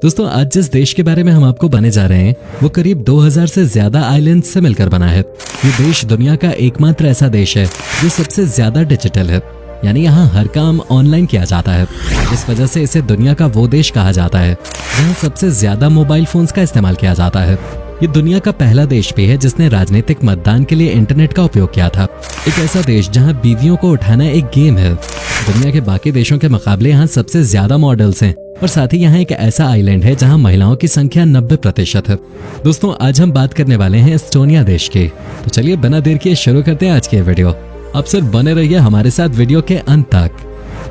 दोस्तों आज जिस देश के बारे में हम आपको बताने जा रहे हैं वो करीब 2000 से ज्यादा आइलैंड से मिलकर बना है। ये देश दुनिया का एकमात्र ऐसा देश है जो सबसे ज्यादा डिजिटल है, यानी यहाँ हर काम ऑनलाइन किया जाता है। इस वजह से इसे दुनिया का वो देश कहा जाता है जहाँ सबसे ज्यादा मोबाइल फोन्स का इस्तेमाल किया जाता है। ये दुनिया का पहला देश भी है जिसने राजनीतिक मतदान के लिए इंटरनेट का उपयोग किया था। एक ऐसा देश जहाँ बीवियों को उठाना एक गेम है। दुनिया के बाकी देशों के मुकाबले यहाँ सबसे ज्यादा मॉडल्स हैं और साथ ही यहाँ एक ऐसा आइलैंड है जहाँ महिलाओं की संख्या 90% है। दोस्तों आज हम बात करने वाले हैं एस्टोनिया देश की। तो चलिए बिना देर किए शुरू करते हैं आज की वीडियो। अब सिर्फ बने रहिए हमारे साथ वीडियो के अंत तक।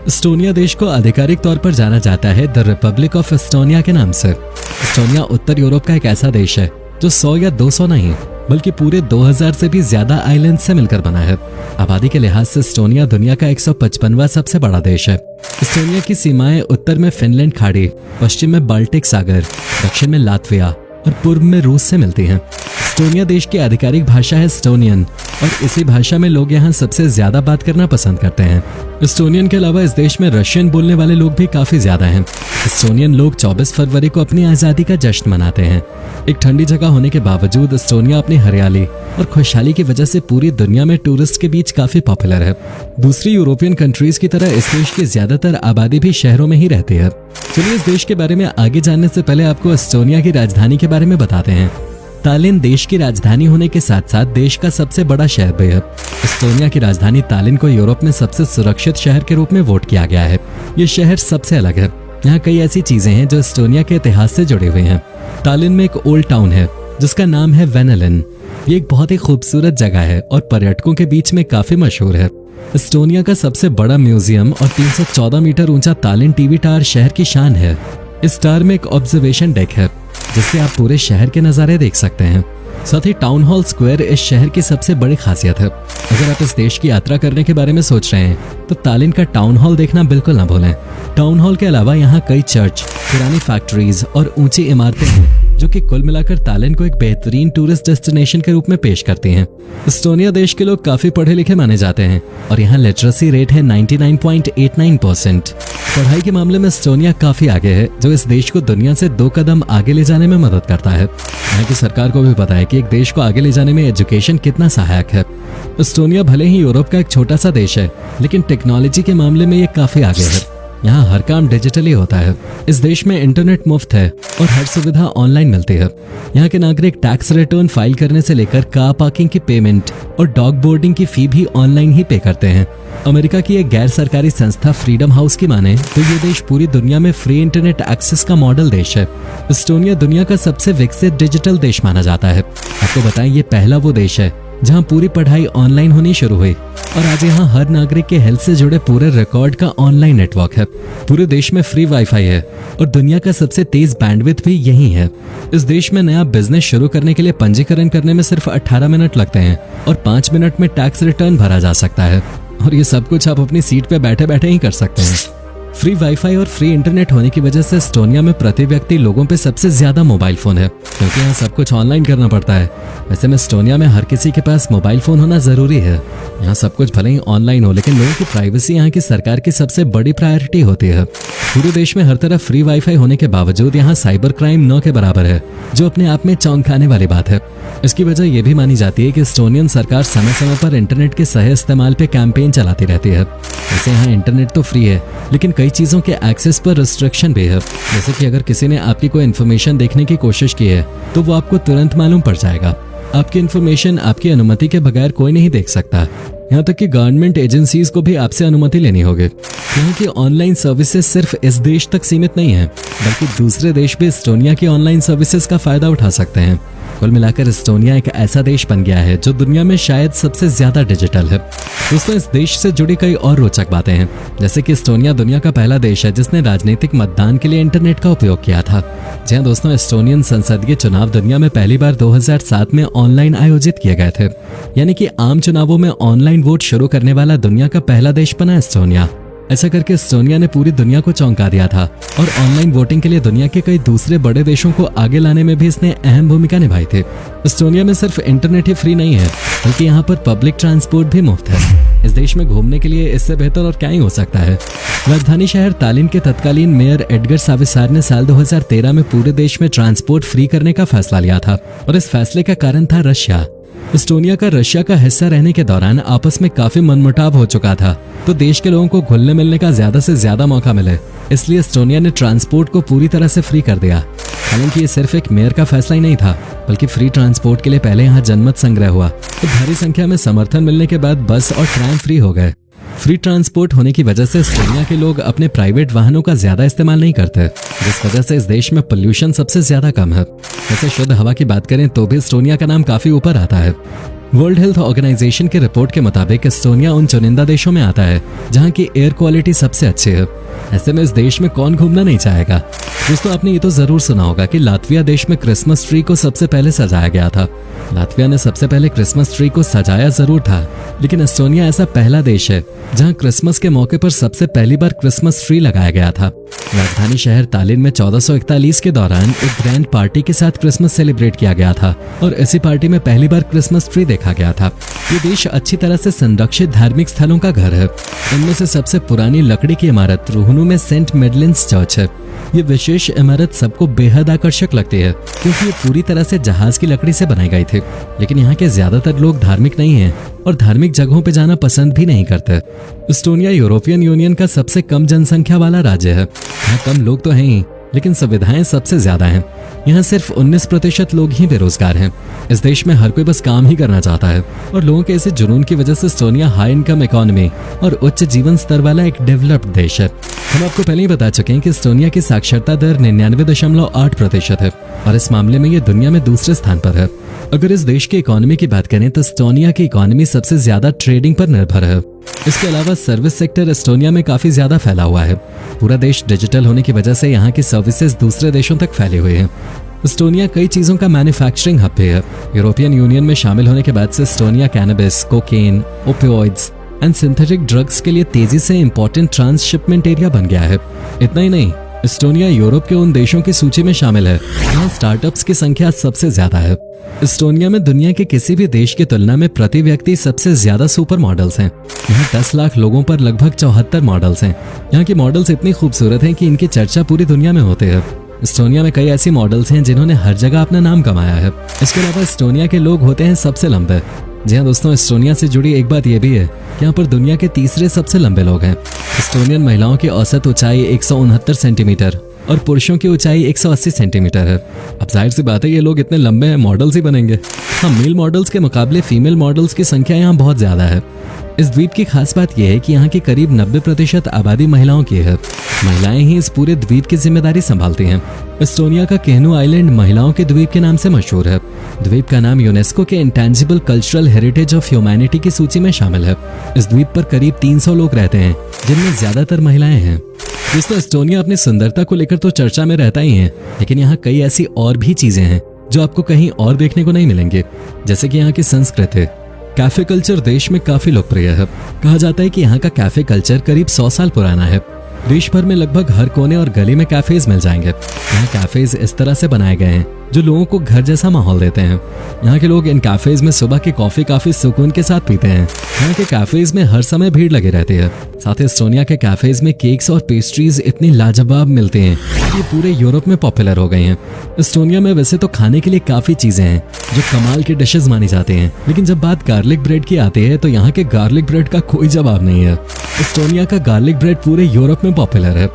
एस्टोनिया देश को आधिकारिक तौर पर जाना जाता है द रिपब्लिक ऑफ एस्टोनिया के नाम से। एस्टोनिया उत्तर यूरोप का एक ऐसा देश है जो 100 या 200 नहीं बल्कि पूरे 2000 से भी ज्यादा आइलैंड से मिलकर बना है। आबादी के लिहाज से एस्टोनिया दुनिया का 155वां सबसे बड़ा देश है। एस्टोनिया की सीमाएं उत्तर में फिनलैंड खाड़ी, पश्चिम में बाल्टिक सागर, दक्षिण में लातविया और पूर्व में रूस से मिलती हैं। एस्टोनिया देश की आधिकारिक भाषा है एस्टोनियन और इसी भाषा में लोग यहाँ सबसे ज्यादा बात करना पसंद करते हैं। एस्टोनियन के अलावा इस देश में रशियन बोलने वाले लोग भी काफी ज्यादा हैं। एस्टोनियन लोग 24 फरवरी को अपनी आजादी का जश्न मनाते हैं। एक ठंडी जगह होने के बावजूद एस्टोनिया अपनी हरियाली और खुशहाली की वजह से पूरी दुनिया में टूरिस्ट के बीच काफी पॉपुलर है। दूसरी यूरोपियन कंट्रीज की तरह इस देश की ज्यादातर आबादी भी शहरों में ही रहती है। चलिए इस देश के बारे में आगे जानने से पहले आपको एस्टोनिया की राजधानी के बारे में बताते हैं। तालिन देश की राजधानी होने के साथ साथ देश का सबसे बड़ा शहर भी है। एस्टोनिया की राजधानी तालिन को यूरोप में सबसे सुरक्षित शहर के रूप में वोट किया गया है। ये शहर सबसे अलग है। यहाँ कई ऐसी चीजें हैं जो एस्टोनिया के इतिहास से जुड़ी हुई हैं। तालिन में एक ओल्ड टाउन है जिसका नाम है वेनेलिन। ये एक बहुत ही खूबसूरत जगह है और पर्यटकों के बीच में काफी मशहूर है। एस्टोनिया का सबसे बड़ा म्यूजियम और 314 मीटर ऊंचा तालिन टीवी टावर शहर की शान है। इस टावर में एक ऑब्जर्वेशन डेक है जिससे आप पूरे शहर के नजारे देख सकते हैं। साथ ही टाउन हॉल स्क्वायर इस शहर की सबसे बड़ी खासियत है। अगर आप इस देश की यात्रा करने के बारे में सोच रहे हैं तो तालिन का टाउन हॉल देखना बिल्कुल ना भूलें। टाउन हॉल के अलावा यहाँ कई चर्च, पुरानी फैक्ट्रीज और ऊंची इमारतें हैं जो कि कुल मिलाकर तालिन को एक बेहतरीन टूरिस्ट डेस्टिनेशन के रूप में पेश करती हैं। एस्टोनिया देश के लोग काफी पढ़े लिखे माने जाते हैं और यहाँ लिटरेसी रेट है 99.89%। पढ़ाई के मामले में एस्टोनिया काफी आगे है जो इस देश को दुनिया से 2 कदम आगे ले जाने में मदद करता है। यहाँ की सरकार को भी पता है कि एक देश को आगे ले जाने में एजुकेशन कितना सहायक है। एस्टोनिया भले ही यूरोप का एक छोटा सा देश है लेकिन टेक्नोलॉजी के मामले में ये काफी आगे है। यहाँ हर काम डिजिटली होता है। इस देश में इंटरनेट मुफ्त है और हर सुविधा ऑनलाइन मिलती है। यहाँ के नागरिक टैक्स रिटर्न फाइल करने से लेकर कार पार्किंग की पेमेंट और डॉग बोर्डिंग की फी भी ऑनलाइन ही पे करते हैं। अमेरिका की एक गैर सरकारी संस्था फ्रीडम हाउस की माने तो ये देश पूरी दुनिया में फ्री इंटरनेट एक्सेस का मॉडल देश है। एस्टोनिया दुनिया का सबसे विकसित डिजिटल देश माना जाता है। आपको बताएं ये पहला वो देश है जहाँ पूरी पढ़ाई ऑनलाइन होनी शुरू हुई और आज यहाँ हर नागरिक के हेल्थ से जुड़े पूरे रिकॉर्ड का ऑनलाइन नेटवर्क है। पूरे देश में फ्री वाईफाई है और दुनिया का सबसे तेज बैंडविड्थ भी यही है। इस देश में नया बिजनेस शुरू करने के लिए पंजीकरण करने में सिर्फ 18 मिनट लगते हैं और 5 मिनट में टैक्स रिटर्न भरा जा सकता है और ये सब कुछ आप अपनी सीट पे बैठे बैठे ही कर सकते हैं। फ्री वाईफाई और फ्री इंटरनेट होने की वजह से एस्टोनिया में प्रति व्यक्ति लोगों पे सबसे ज्यादा मोबाइल फोन है क्योंकि यहाँ सब कुछ ऑनलाइन करना पड़ता है। वैसे में एस्टोनिया में हर किसी के पास मोबाइल फोन होना जरूरी है। यहाँ सब कुछ भले ही ऑनलाइन हो लेकिन लोगों की प्राइवेसी यहाँ की सरकार की सबसे बड़ी प्रायोरिटी होती है। पूरे देश में हर तरफ फ्री वाईफाई होने के बावजूद यहाँ साइबर क्राइम 9 के बराबर है जो अपने आप में चौंकाने वाली बात है। इसकी वजह यह भी मानी जाती है कि एस्टोनियन सरकार समय समय पर इंटरनेट के सही इस्तेमाल पे कैंपेन चलाती रहती है। वैसे यहाँ इंटरनेट तो फ्री है लेकिन कई चीजों के एक्सेस पर रिस्ट्रिक्शन भी है। जैसे कि अगर किसी ने आपकी कोई इन्फॉर्मेशन देखने की कोशिश की है तो वो आपको तुरंत मालूम पड़ जाएगा। आपकी इन्फॉर्मेशन आपकी अनुमति के बगैर कोई नहीं देख सकता। यहाँ तक कि गवर्नमेंट एजेंसीज को भी आपसे अनुमति लेनी होगी। यहाँ की ऑनलाइन सर्विसेज सिर्फ इस देश तक सीमित नहीं है बल्कि दूसरे देश भी एस्टोनिया की ऑनलाइन सर्विसेज का फायदा उठा सकते हैं। कुल मिलाकर एस्टोनिया एक ऐसा देश बन गया है जो दुनिया में शायद सबसे ज्यादा डिजिटल है। दोस्तों इस देश से जुड़ी कई और रोचक बातें हैं जैसे कि एस्टोनिया दुनिया का पहला देश है जिसने राजनीतिक मतदान के लिए इंटरनेट का उपयोग किया था। जी हाँ दोस्तों, एस्टोनियन संसदीय चुनाव दुनिया में पहली बार 2007 में ऑनलाइन आयोजित किए गए थे, यानी कि आम चुनावों में ऑनलाइन वोट शुरू करने वाला दुनिया का पहला देश बना एस्टोनिया। ऐसा करके एस्टोनिया ने पूरी दुनिया को चौंका दिया था और ऑनलाइन वोटिंग के लिए दुनिया के कई दूसरे बड़े देशों को आगे लाने में भी इसने अहम भूमिका निभाई थी। एस्टोनिया में सिर्फ इंटरनेट ही फ्री नहीं है बल्कि यहाँ पर पब्लिक ट्रांसपोर्ट भी मुफ्त है। इस देश में घूमने के लिए इससे बेहतर और क्या ही हो सकता है। राजधानी शहर तालिन के तत्कालीन मेयर एडगर साविसार ने साल 2013 में पूरे देश में ट्रांसपोर्ट फ्री करने का फैसला लिया था और इस फैसले का कारण था रशिया। एस्टोनिया का रशिया का हिस्सा रहने के दौरान आपस में काफी मनमुटाव हो चुका था, तो देश के लोगों को घुलने मिलने का ज्यादा से ज्यादा मौका मिले, इसलिए एस्टोनिया ने ट्रांसपोर्ट को पूरी तरह से फ्री कर दिया। हालांकि ये सिर्फ एक मेयर का फैसला ही नहीं था, बल्कि फ्री ट्रांसपोर्ट के लिए पहले यहाँ जनमत संग्रह हुआ, तो भारी संख्या में समर्थन मिलने के बाद बस और ट्राम फ्री हो गए। फ्री ट्रांसपोर्ट होने की वजह से एस्टोनिया के लोग अपने प्राइवेट वाहनों का ज्यादा इस्तेमाल नहीं करते, जिस वजह से इस देश में पोल्यूशन सबसे ज्यादा कम है। वैसे शुद्ध हवा की बात करें तो भी एस्टोनिया का नाम काफी ऊपर आता है। वर्ल्ड हेल्थ ऑर्गेनाइजेशन की रिपोर्ट के मुताबिक एस्टोनिया उन चुनिंदा देशों में आता है जहां की एयर क्वालिटी सबसे अच्छी है। ऐसे में इस देश में कौन घूमना नहीं चाहेगा। दोस्तों, आपने ये तो जरूर सुना होगा कि लातविया देश में क्रिसमस ट्री को सबसे पहले सजाया गया था। लातविया ने सबसे पहले क्रिसमस ट्री को सजाया जरूर था, लेकिन एस्टोनिया ऐसा पहला देश है जहां क्रिसमस के मौके पर सबसे पहली बार क्रिसमस ट्री लगाया गया था। राजधानी शहर तालिन में 1441 के दौरान एक ग्रैंड पार्टी के साथ क्रिसमस सेलिब्रेट किया गया था और इसी पार्टी में पहली बार क्रिसमस ट्री देखा गया था। ये देश अच्छी तरह से संरक्षित धार्मिक स्थलों का घर है। इनमें से सबसे पुरानी लकड़ी की इमारत रोहनु में सेंट मेडलिन्स चर्च है। ये विशेष इमारत सबको बेहद आकर्षक लगती है क्योंकि ये पूरी तरह से जहाज की लकड़ी से बनाई गई थी। लेकिन यहाँ के ज्यादातर लोग धार्मिक नहीं हैं और धार्मिक जगहों पे जाना पसंद भी नहीं करते। एस्टोनिया यूरोपियन यूनियन का सबसे कम जनसंख्या वाला राज्य है। यहाँ कम लोग तो हैं ही, लेकिन सुविधाएं सबसे ज्यादा हैं। यहाँ सिर्फ 19% लोग ही बेरोजगार हैं। इस देश में हर कोई बस काम ही करना चाहता है और लोगों के ऐसे जुनून की वजह से एस्टोनिया हाई इनकम इकोनॉमी और उच्च जीवन स्तर वाला एक डेवलप्ड देश है। हम आपको पहले ही बता चुके हैं कि एस्टोनिया की साक्षरता दर 99.8% है और इस मामले में ये दुनिया में दूसरे स्थान पर है। अगर इस देश की इकोनॉमी की बात करें तो एस्टोनिया की इकोनॉमी सबसे ज्यादा ट्रेडिंग पर निर्भर है। इसके अलावा सर्विस सेक्टर एस्टोनिया में काफी ज्यादा फैला हुआ है। पूरा देश डिजिटल होने की वजह से यहाँ की सर्विसेज दूसरे देशों तक फैले हुए हैं। एस्टोनिया कई चीजों का मैन्युफैक्चरिंग हब भी है। यूरोपियन यूनियन में शामिल होने के बाद से Estonia cannabis, cocaine, opioids and synthetic drugs के लिए तेजी से इंपॉर्टेंट ट्रांसशिपमेंट एरिया बन गया है। इतना ही नहीं, एस्टोनिया यूरोप के उन देशों की सूची में शामिल है जहाँ स्टार्टअप्स की संख्या सबसे ज्यादा है। एस्टोनिया में दुनिया के किसी भी देश की तुलना में प्रति व्यक्ति सबसे ज्यादा सुपर मॉडल्स हैं। यहाँ 10 लाख लोगों पर लगभग 74 मॉडल्स हैं। यहाँ की मॉडल्स इतनी खूबसूरत हैं कि इनकी चर्चा पूरी दुनिया में होती है। एस्टोनिया में कई ऐसी मॉडल्स हैं जिन्होंने हर जगह अपना नाम कमाया है। इसके अलावा एस्टोनिया के लोग होते हैं सबसे लंबे। जी हाँ दोस्तों, एस्टोनिया से जुड़ी एक बात यह भी है कि यहाँ पर दुनिया के तीसरे सबसे लंबे लोग हैं। एस्टोनियन महिलाओं की औसत ऊंचाई 169 सेंटीमीटर और पुरुषों की ऊंचाई 180 सेंटीमीटर है। अब जाहिर सी बात है, ये लोग इतने लंबे हैं, मॉडल्स ही बनेंगे। हाँ, मेल मॉडल्स के मुकाबले फीमेल मॉडल्स की संख्या यहाँ बहुत ज्यादा है। इस द्वीप की खास बात यह है कि यहाँ की करीब 90% आबादी महिलाओं की है। महिलाएं ही इस पूरे द्वीप की जिम्मेदारी संभालती हैं। एस्टोनिया का केहनू आइलैंड महिलाओं के द्वीप के नाम से मशहूर है। द्वीप का नाम यूनेस्को के intangible cultural heritage of humanity की सूची में शामिल है। इस द्वीप पर करीब 300 लोग रहते हैं, जिनमें ज्यादातर महिलाएं हैं। दोस्तों, एस्टोनिया अपनी सुंदरता को लेकर तो चर्चा में रहता ही है, लेकिन यहाँ कई ऐसी और भी चीजें हैं जो आपको कहीं और देखने को नहीं मिलेंगे। जैसे कि यहाँ की संस्कृति। कैफे कल्चर देश में काफी लोकप्रिय है। कहा जाता है कि यहाँ का कैफे कल्चर करीब 100 साल पुराना है। देश भर में लगभग हर कोने और गली में कैफेज मिल जाएंगे। यहाँ कैफेज इस तरह से बनाए गए हैं जो लोगों को घर जैसा माहौल देते हैं। यहाँ के लोग इन कैफेज में सुबह की कॉफी काफी सुकून के साथ पीते हैं। यहाँ के कैफेज में हर समय भीड़ लगी रहती है। साथ ही एस्टोनिया के कैफेज में केक्स और पेस्ट्रीज इतनी लाजवाब मिलती हैं कि पूरे यूरोप में पॉपुलर हो गई हैं। एस्टोनिया में वैसे तो खाने के लिए काफी चीजें हैं जो कमाल के डिशेस मानी जाती हैं, लेकिन जब बात गार्लिक ब्रेड की आती है तो यहाँ के गार्लिक ब्रेड का कोई जवाब नहीं है। एस्टोनिया का गार्लिक ब्रेड पूरे यूरोप में पॉपुलर है।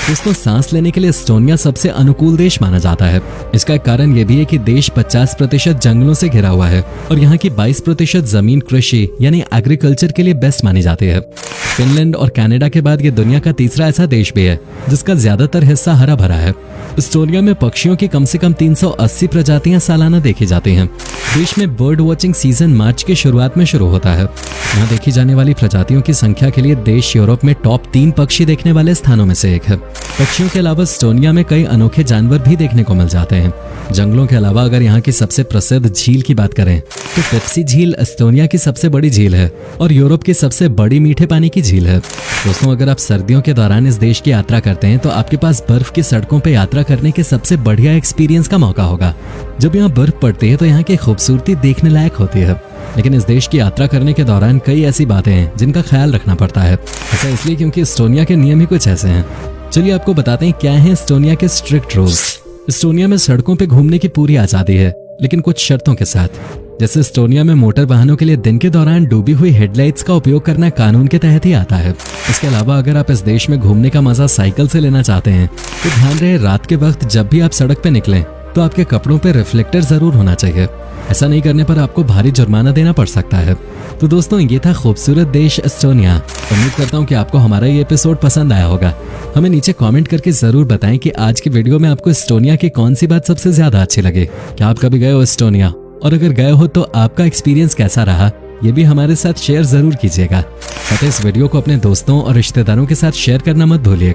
दोस्तों, सांस लेने के लिए एस्टोनिया सबसे अनुकूल देश माना जाता है। इसका कारण यह भी है कि देश 50% जंगलों से घिरा हुआ है और यहाँ की 22% जमीन कृषि यानी एग्रीकल्चर के लिए बेस्ट मानी जाती है। फिनलैंड और कनाडा के बाद ये दुनिया का तीसरा ऐसा देश भी है जिसका ज्यादातर हिस्सा हरा भरा है। एस्टोनिया में पक्षियों की कम से कम 380 प्रजातियां सालाना देखी जाती हैं। देश में बर्ड वॉचिंग सीजन मार्च की शुरुआत में शुरू होता है। यहाँ देखी जाने वाली प्रजातियों की संख्या के लिए देश यूरोप में टॉप 3 पक्षी देखने वाले स्थानों में से एक है। पक्षियों के अलावा एस्टोनिया में कई अनोखे जानवर भी देखने को मिल जाते हैं। जंगलों के अलावा अगर यहाँ की सबसे प्रसिद्ध झील की बात करें तो पेप्सी झील एस्टोनिया की सबसे बड़ी झील है और यूरोप की सबसे बड़ी मीठे पानी की झील है। दोस्तों, अगर आप सर्दियों के दौरान इस देश की यात्रा करते हैं तो आपके पास बर्फ की सड़कों पर यात्रा करने के सबसे बढ़िया एक्सपीरियंस का मौका होगा। जब यहाँ बर्फ पड़ती है तो यहाँ की खूबसूरती देखने लायक होती है, लेकिन इस देश की यात्रा करने के दौरान कई ऐसी बातें हैं जिनका ख्याल रखना पड़ता है। ऐसा इसलिए क्योंकि एस्टोनिया के नियम ही कुछ ऐसे हैं। चलिए आपको बताते हैं क्या है एस्टोनिया के स्ट्रिक्ट रूल्स। एस्टोनिया में सड़कों पे घूमने की पूरी आजादी है, लेकिन कुछ शर्तों के साथ। जैसे एस्टोनिया में मोटर वाहनों के लिए दिन के दौरान डूबी हुई हेडलाइट्स का उपयोग करना कानून के तहत ही आता है। इसके अलावा अगर आप इस देश में घूमने का मजा साइकिल से लेना चाहते हैं तो ध्यान रहे रात के वक्त जब भी आप सड़क पे निकलें तो आपके कपड़ों पे रिफ्लेक्टर जरूर होना चाहिए। ऐसा नहीं करने पर आपको भारी जुर्माना देना पड़ सकता है। तो दोस्तों, ये था खूबसूरत देश एस्टोनिया। उम्मीद करता हूँ कि आपको हमारा ये एपिसोड पसंद आया होगा। हमें नीचे कमेंट करके जरूर बताएं कि आज की वीडियो में आपको एस्टोनिया की कौन सी बात सबसे ज्यादा अच्छी लगे। क्या आप कभी गए हो एस्टोनिया, और अगर गए हो तो आपका एक्सपीरियंस कैसा रहा, ये भी हमारे साथ शेयर जरूर कीजिएगा। साथ ही इस वीडियो को अपने दोस्तों और रिश्तेदारों के साथ शेयर करना मत भूलिएगा।